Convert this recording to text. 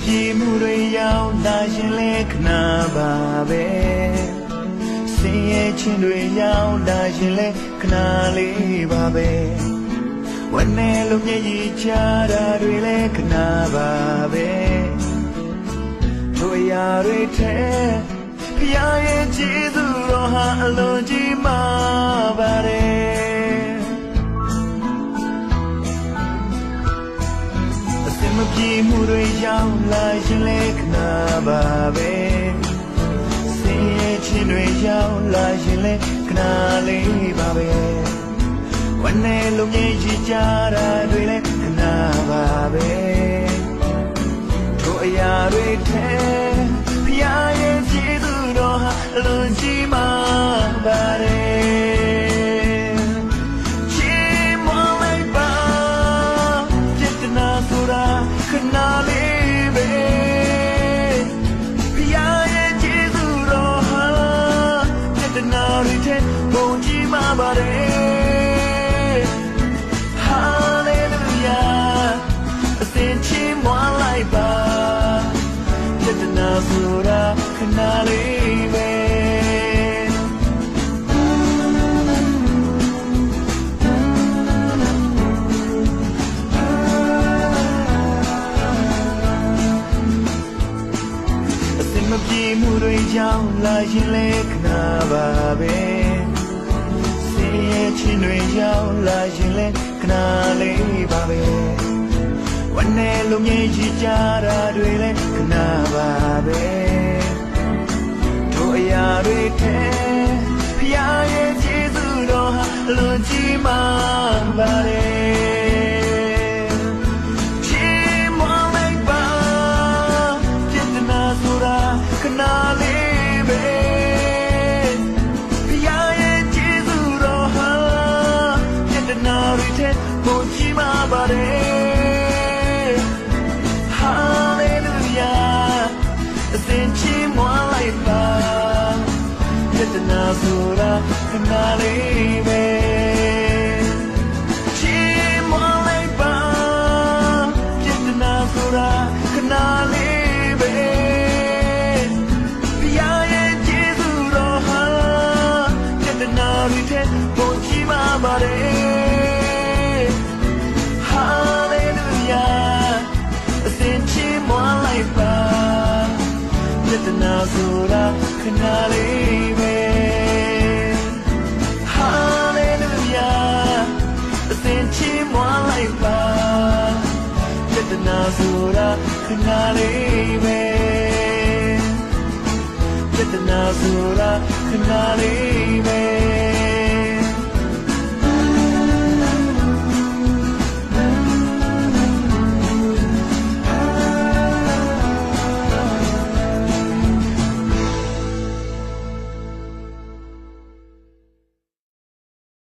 ပြေမှုတွေရောက်လာရင်လဲခဏပါပဲဆင်းရဲခြင်းတွေရောက်လာရင်လဲခဏလေးပါပဲဝမ်းနဲ့လုံးမျက်ရည်ချတာတွေလဲခဏပါပဲတို့ရာတွေထဲဖျားရဲ့ကျေးဇူးတော်ဟာအလွန်ကြီးမားပါတယ်အစင်မပြေမှုတွေရောက်လာရင်လဲခဏပါပဲဆင်းရဲခြင်းတွေရောက်လာရင်လဲခဏလေးပါပဲဝမ်းနဲ့လုံးမျက်ရည်ကျတာတွေလဲခဏပါပဲတို့အရာတွေထဲဖျားရဲ့ကျေးဇူးတော်ဟာအလွန်ကြီးမားပါတယ်ချီးမွမ်းလိုက်ပါပြစ်ဒနာဆိုတာခဏလေးပဲဖျားရဲ့ကျေးဇူးတော်ဟာပြစ်ဒနာတွေထဲပုံကြီးမားပါတယ်ဟာလေလုယာအစဉ်ချီးမွမ်းလိုက်ပါပြစ်ဒနာဆိုတာခဏလေးပဲအစင်မပြေမှုတွေကြောင့်လာရင်လဲခဏပါပဲဆင်းရဲခြင်းတွေရောက်လာရင်လဲခဏလေးပါပဲဝမ်းနဲ့လုံးမျက်ရည်ကျတာတွေလဲခဏပါပဲတို့အရာတွေထဲဖျားရဲ့ကျေးဇူးတော်ဟာအလွန်ကြီးမားပါတယ်ချီးမွမ်းလိုက်ပါပြစ်ဒနာဆိုတာခဏလေးပဲဖျားရဲ့ကျေးဇူးတော်ဟာပြစ်ဒနာတွေထဲပုံကြီးမားပါတယ်ဟာလေလုယာအစဉ်ချီးမွမ်းလိုက်ပါပြစ်ဒနာဆိုတာခဏလေးပဲချီးမွမ်းလိုက်ပါပြစ်ဒနာဆိုတာခဏလေးပဲဖျားရဲ့ကျေးဇူးတော်ဟာပြစ်ဒနာတွေထဲပုံကြီးမားပါတယ်ဟာလေလုယာအစဉ်ချီးမွမ်းလိုက်ပါပြစ်ဒနာဆိုတာခဏလေးပဲဟာလေလုယာအစဉ်ချီးမွမ်းလိုက်ပါပြစ်ဒနာဆိုတာခဏလေးပဲပြစ်ဒနာဆိုတာခဏလေးပဲ